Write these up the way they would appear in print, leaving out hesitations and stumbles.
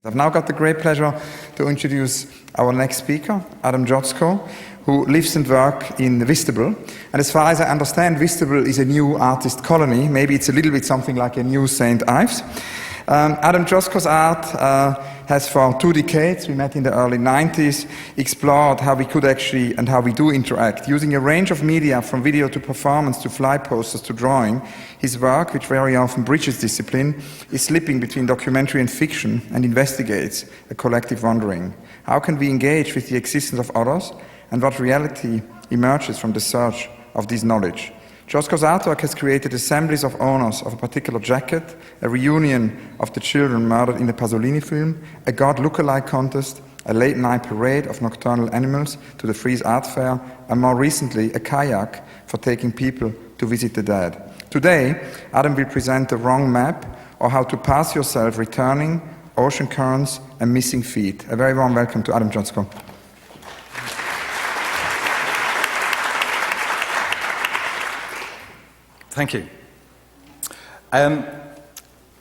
I've now got the great pleasure to introduce our next speaker, Adam Chodzko, who lives and works in Vistable. And as far as I understand, Vistable is a new artist colony. Maybe it's a little bit something like a new St. Ives. Adam Chodzko's art has for 2 decades, we met in the early 90s, explored how we could actually and how we do interact. Using a range of media from video to performance to fly posters to drawing, his work, which very often bridges discipline, is slipping between documentary and fiction and investigates a collective wandering. How can we engage with the existence of others and what reality emerges from the search of this knowledge? Chodzko's artwork has created assemblies of owners of a particular jacket, a reunion of the children murdered in the Pasolini film, a God lookalike contest, a late-night parade of nocturnal animals to the Frieze Art Fair, and more recently, a kayak for taking people to visit the dead. Today, Adam will present The Wrong Map, or How to Pass Yourself Returning, Ocean Currents, and Missing Feet. A very warm welcome to Adam Chodzko. Thank you.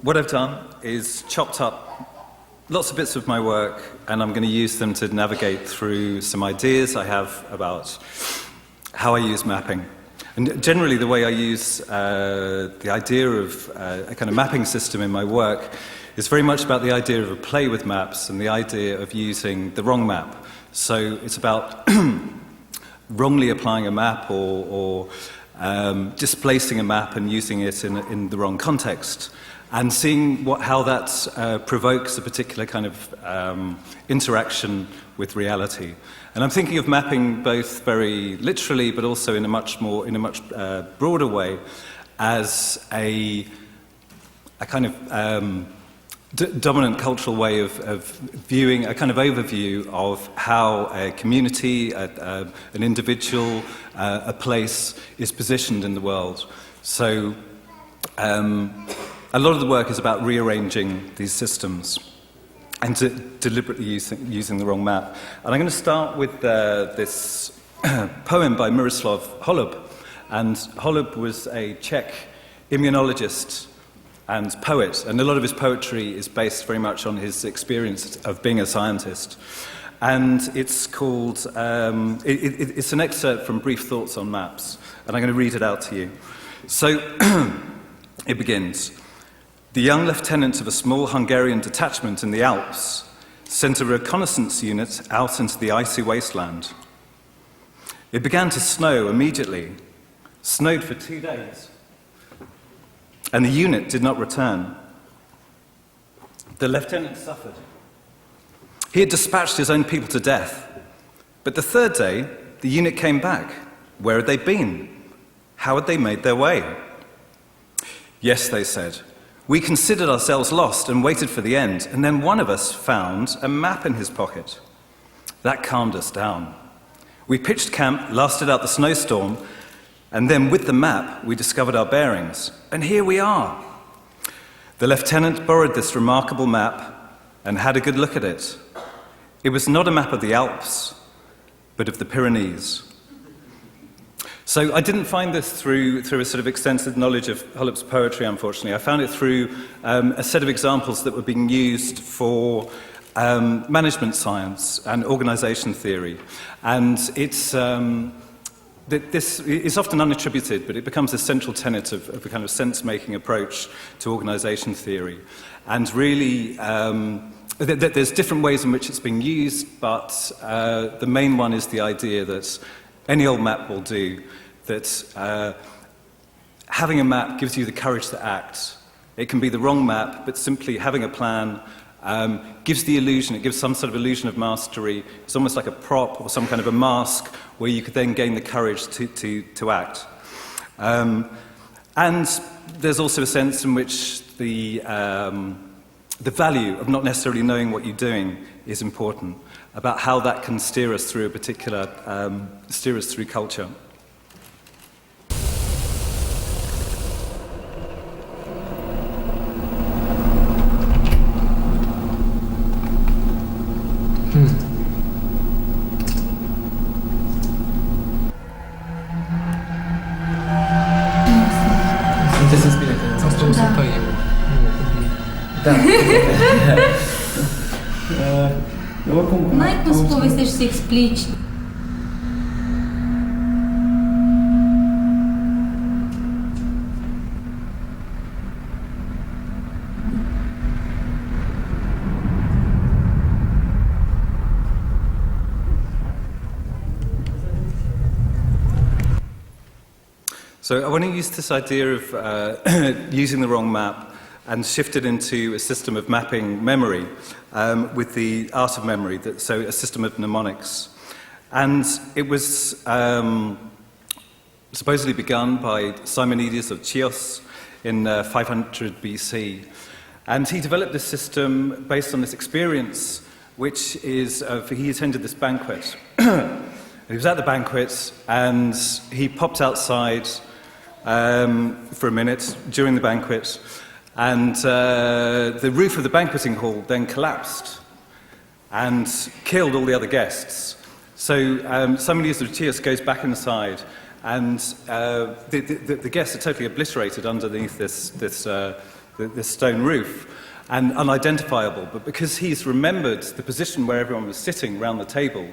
What I've done is chopped up lots of bits of my work, and I'm going to use them to navigate through some ideas I have about how I use mapping. And generally, the way I use the idea of a kind of mapping system in my work is very much about the idea of a play with maps and the idea of using the wrong map. So it's about wrongly applying a map or displacing a map and using it in the wrong context, and seeing how that provokes a particular kind of interaction with reality. And I'm thinking of mapping both very literally, but also in a much broader way, as a kind of dominant cultural way of viewing, a kind of overview of how a community, an individual, a place is positioned in the world. So a lot of the work is about rearranging these systems and deliberately using the wrong map. And I'm going to start with this poem by Miroslav Holub. And Holub was a Czech immunologist and poet, and a lot of his poetry is based very much on his experience of being a scientist. And it's called, it's an excerpt from Brief Thoughts on Maps, and I'm going to read it out to you. So, it begins. The young lieutenant of a small Hungarian detachment in the Alps sent a reconnaissance unit out into the icy wasteland. It began to snow immediately, snowed for 2 days. And the unit did not return. The lieutenant suffered. He had dispatched his own people to death. But the 3rd day, the unit came back. Where had they been? How had they made their way? Yes, they said. We considered ourselves lost and waited for the end, and then one of us found a map in his pocket. That calmed us down. We pitched camp, lasted out the snowstorm, and then with the map, we discovered our bearings. And here we are. The lieutenant borrowed this remarkable map and had a good look at it. It was not a map of the Alps, but of the Pyrenees. So I didn't find this through a sort of extensive knowledge of Holub's poetry, unfortunately. I found it through a set of examples that were being used for management science and organization theory. And it's... This is often unattributed, but it becomes a central tenet of a kind of sense-making approach to organization theory. And really, there's different ways in which it's being used, but the main one is the idea that any old map will do, that having a map gives you the courage to act. It can be the wrong map, but simply having a plan gives the illusion, it gives some sort of illusion of mastery. It's almost like a prop or some kind of a mask where you could then gain the courage to act. And there's also a sense in which the value of not necessarily knowing what you're doing is important, about how that can steer us through a particular, steer us through culture. Да. Най-cum povestești să explici. So I want to use this idea of using the wrong map and shift it into a system of mapping memory with the art of memory, so a system of mnemonics. And it was supposedly begun by Simonides of Chios in 500 BC. And he developed this system based on this experience, which is he attended this banquet. He was at the banquet and he popped outside for a minute during the banquet, and the roof of the banqueting hall then collapsed and killed all the other guests. So somebody of Chios goes back inside, and the guests are totally obliterated underneath this stone roof and unidentifiable. But because he's remembered the position where everyone was sitting around the table,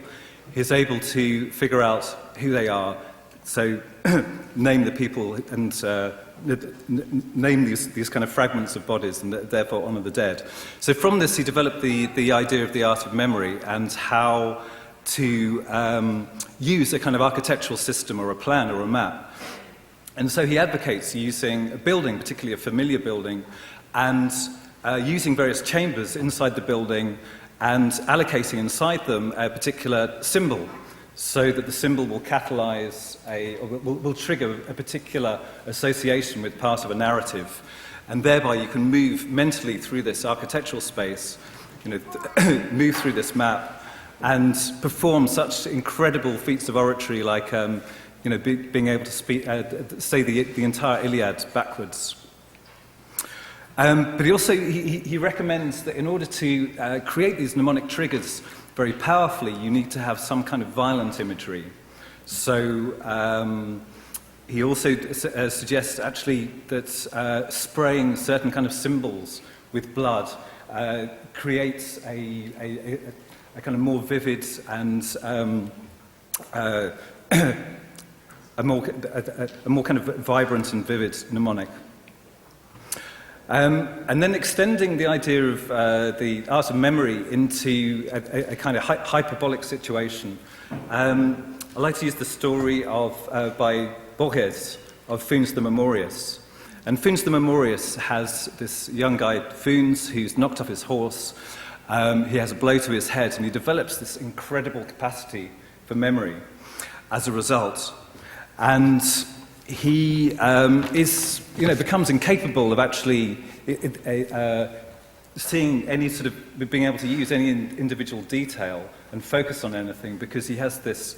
he's able to figure out who they are. So name the people and name these kind of fragments of bodies and therefore honour the dead. So from this he developed the idea of the art of memory and how to use a kind of architectural system or a plan or a map. And so he advocates using a building, particularly a familiar building, and using various chambers inside the building and allocating inside them a particular symbol, so that the symbol will catalyse will trigger a particular association with part of a narrative, and thereby you can move mentally through this architectural space, move through this map, and perform such incredible feats of oratory, like being able to say the entire Iliad backwards. But he also he recommends that in order to create these mnemonic triggers very powerfully, you need to have some kind of violent imagery. So he also suggests actually that spraying certain kind of symbols with blood creates a kind of more vivid and a more kind of vibrant and vivid mnemonic. And then extending the idea of the art of memory into a kind of hyperbolic situation. I like to use the story by Borges of Funes the Memorious. And Funes the Memorious has this young guy, Funes, who's knocked off his horse. He has a blow to his head, and he develops this incredible capacity for memory as a result. And he becomes incapable of actually seeing any sort of, being able to use any individual detail and focus on anything, because he has this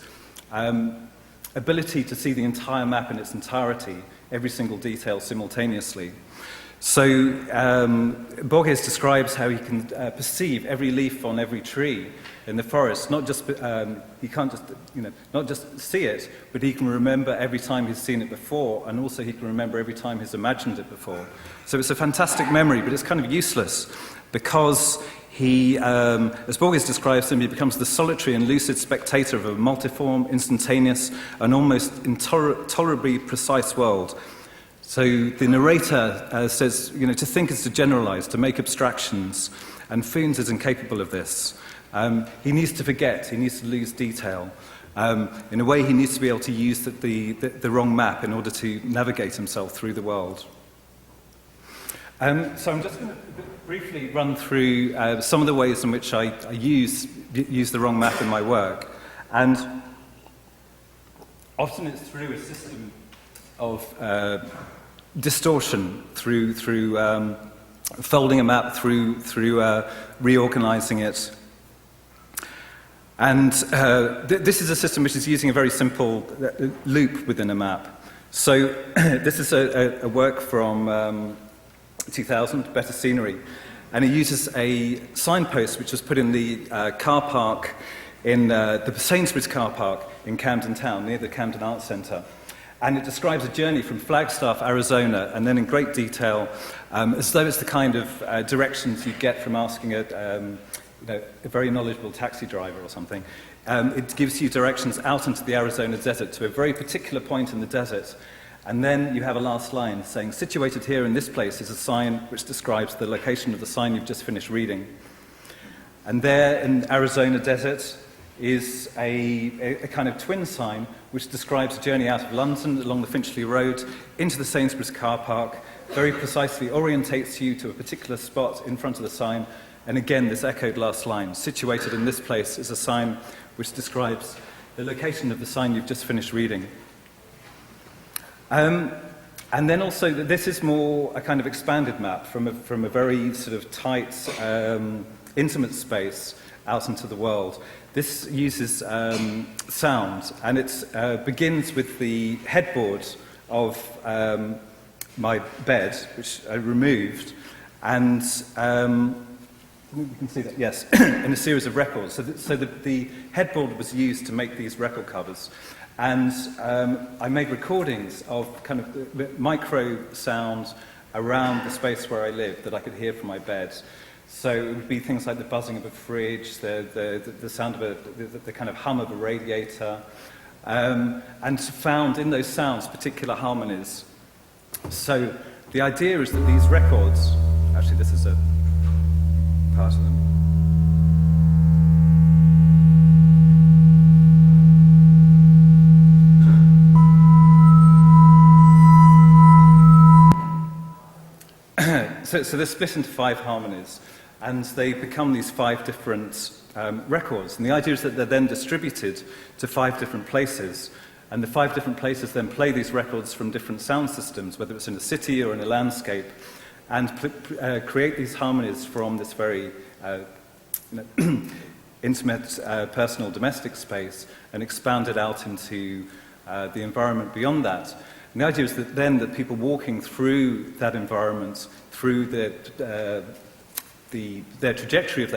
ability to see the entire map in its entirety, every single detail simultaneously. So Borges describes how he can perceive every leaf on every tree in the forest. Not just he can't just not just see it, but he can remember every time he's seen it before, and also he can remember every time he's imagined it before. So it's a fantastic memory, but it's kind of useless because he, as Borges describes him, he becomes the solitary and lucid spectator of a multiform, instantaneous, and almost intolerably precise world. So the narrator says, to think is to generalize, to make abstractions, and Funes is incapable of this. He needs to forget, he needs to lose detail. In a way, he needs to be able to use the wrong map in order to navigate himself through the world. So I'm just going to briefly run through some of the ways in which I use the wrong map in my work. And often it's through a system of distortion, through folding a map, through reorganizing it. And this is a system which is using a very simple loop within a map. So this is a work from 2000, Better Scenery, and it uses a signpost which was put in the car park in the Sainsbury's car park in Camden Town, near the Camden Arts Centre. And it describes a journey from Flagstaff, Arizona, and then in great detail, as though it's the kind of directions you get from asking a very knowledgeable taxi driver or something. It gives you directions out into the Arizona desert to a very particular point in the desert. And then you have a last line saying, situated here in this place is a sign which describes the location of the sign you've just finished reading. And there in Arizona desert is a kind of twin sign which describes a journey out of London along the Finchley Road into the Sainsbury's car park, very precisely orientates you to a particular spot in front of the sign. And again, this echoed last line, situated in this place is a sign which describes the location of the sign you've just finished reading. And then also, this is more a kind of expanded map from a very sort of tight, intimate space out into the world. This uses sound, and it begins with the headboard of my bed, which I removed, and you can see that, yes, in a series of records. So the headboard was used to make these record covers. And I made recordings of kind of the micro sound around the space where I lived that I could hear from my bed. So it would be things like the buzzing of a fridge, the sound of the kind of hum of a radiator, and found in those sounds particular harmonies. So the idea is that these records, actually this is a part of them. So they're split into 5 harmonies, and they become these 5 different records. And the idea is that they're then distributed to 5 different places, and the 5 different places then play these records from different sound systems, whether it's in a city or in a landscape, and create these harmonies from this very intimate, personal, domestic space, and expand it out into the environment beyond that. And the idea is that then that people walking through that environment, through their trajectory of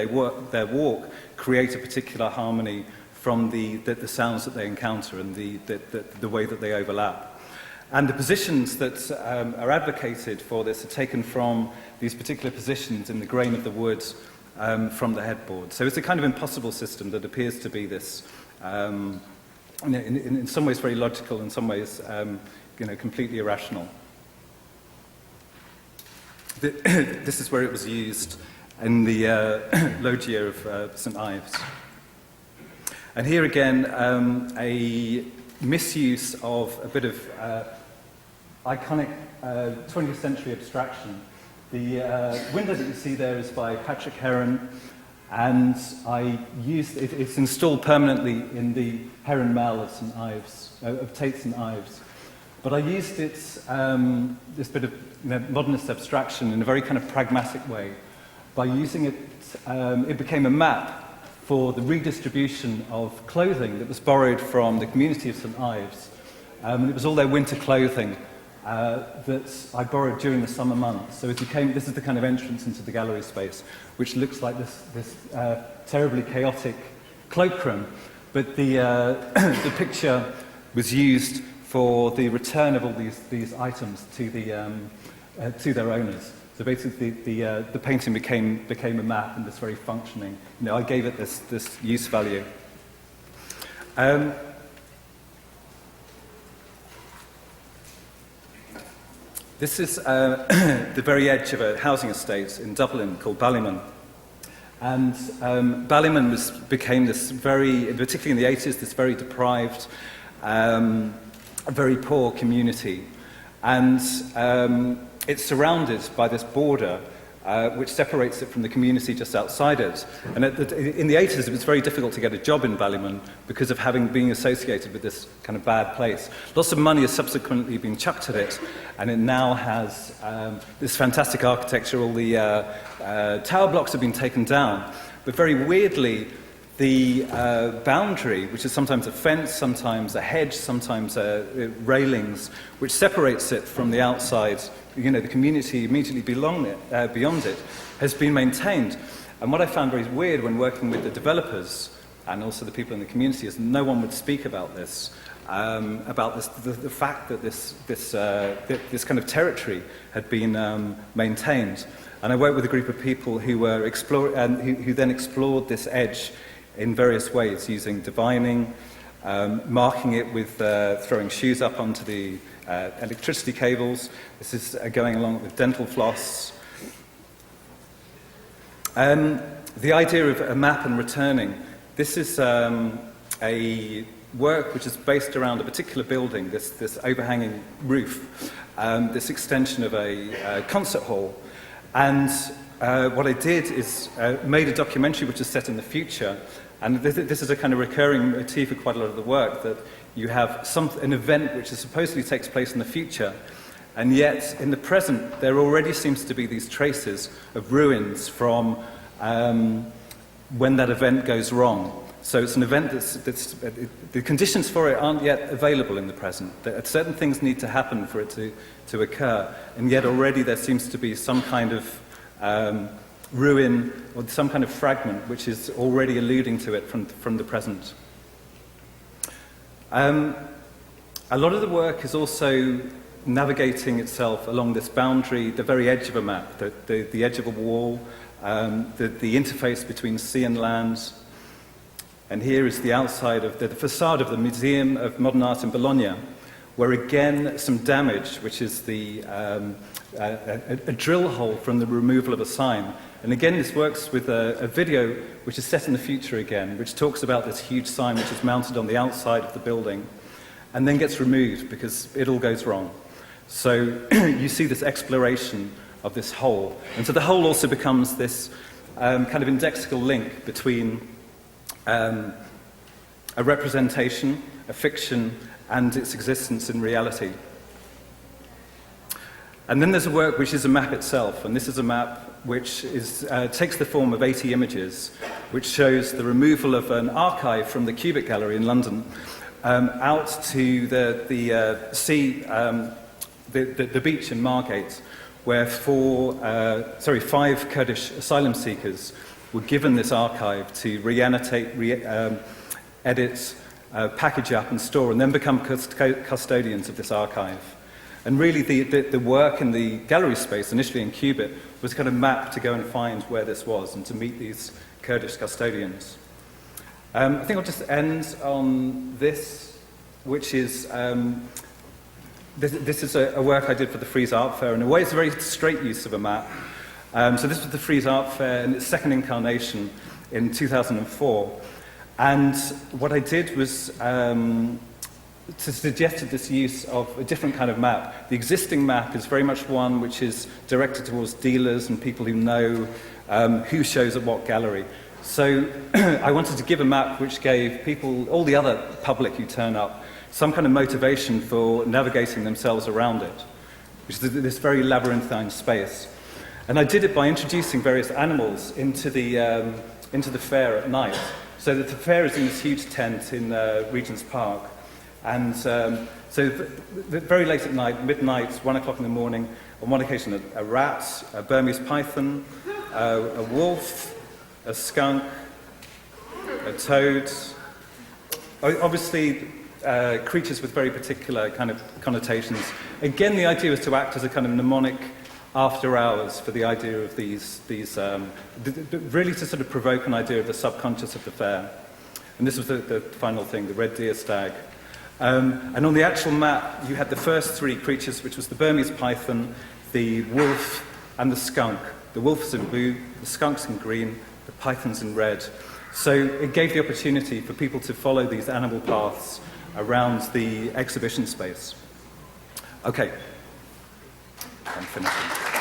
their walk, create a particular harmony from the sounds that they encounter and the way that they overlap. And the positions that are advocated for this are taken from these particular positions in the grain of the wood from the headboard. So it's a kind of impossible system that appears to be this, in some ways very logical, in some ways completely irrational. This is where it was used in the loggia of St Ives. And here again, a misuse of a bit of iconic 20th century abstraction. The window that you see there is by Patrick Heron, and I used it. It's installed permanently in the Heron Mall of St Ives, of Tate St Ives. But I used it, this bit of modernist abstraction in a very kind of pragmatic way. By using it, it became a map for the redistribution of clothing that was borrowed from the community of St Ives. And it was all their winter clothing that I borrowed during the summer months. So as you came, this is the kind of entrance into the gallery space, which looks like this terribly chaotic cloakroom. But the picture was used for the return of all these items to their owners. So basically, the painting became a map and this very functioning. I gave it this use value. This is the very edge of a housing estate in Dublin called Ballymun. And Ballymun became this very, particularly in the 80s, this very deprived, very poor community. And it's surrounded by this border which separates it from the community just outside it. And in the 80s, it was very difficult to get a job in Ballymun because of being associated with this kind of bad place. Lots of money has subsequently been chucked at it, and it now has this fantastic architecture. All the tower blocks have been taken down. But very weirdly, the boundary, which is sometimes a fence, sometimes a hedge, sometimes railings, which separates it from the outside, the community immediately beyond it, has been maintained. And what I found very weird when working with the developers and also the people in the community is no one would speak about this. about the fact that this kind of territory had been maintained. And I worked with a group of people who were who then explored this edge in various ways, using divining, marking it with throwing shoes up onto the electricity cables. This is going along with dental floss. The idea of a map and returning. This is a work which is based around a particular building, this overhanging roof, this extension of a concert hall. And what I did is made a documentary which is set in the future. And this is a kind of recurring motif of quite a lot of the work, that you have an event which supposedly takes place in the future, and yet in the present there already seems to be these traces of ruins from when that event goes wrong. So it's an event the conditions for it aren't yet available in the present. Certain things need to happen for it to occur, and yet already there seems to be some kind of ruin or some kind of fragment which is already alluding to it from the present. A lot of the work is also navigating itself along this boundary, the very edge of a map, the edge of a wall, the interface between sea and land. And here is the outside of the facade of the Museum of Modern Art in Bologna, where again some damage, which is a drill hole from the removal of a sign. And again, this works with a video which is set in the future again, which talks about this huge sign which is mounted on the outside of the building and then gets removed because it all goes wrong. So you see this exploration of this hole. And so the hole also becomes this kind of indexical link between a representation, a fiction, and its existence in reality. And then there's a work which is a map itself, and this is a map which takes the form of 80 images, which shows the removal of an archive from the Cubic Gallery in London out to the sea, the beach in Margate, where 5 Kurdish asylum seekers were given this archive to re-annotate, edit, package up and store, and then become custodians of this archive. And really the work in the gallery space, initially in Cubic, was kind of mapped to go and find where this was and to meet these Kurdish custodians. I think I'll just end on this, which is, this is a work I did for the Frieze Art Fair. In a way, it's a very straight use of a map. So this was the Frieze Art Fair in its second incarnation in 2004. And what I did was suggested this use of a different kind of map. The existing map is very much one which is directed towards dealers and people who know who shows at what gallery. So I wanted to give a map which gave people, all the other public who turn up, some kind of motivation for navigating themselves around it, which is this very labyrinthine space. And I did it by introducing various animals into the fair at night. So that the fair is in this huge tent in Regent's Park. And so very late at night, midnight, 1 o'clock in the morning, on one occasion a rat, a Burmese python, a wolf, a skunk, a toad. Obviously, creatures with very particular kind of connotations. Again, the idea was to act as a kind of mnemonic after hours for the idea of these really to sort of provoke an idea of the subconscious of the fair. And this was the final thing, the red deer stag. And on the actual map, you had the first 3 creatures, which was the Burmese python, the wolf, and the skunk. The wolf's in blue, the skunk's in green, the python's in red. So it gave the opportunity for people to follow these animal paths around the exhibition space. Okay, I'm finishing.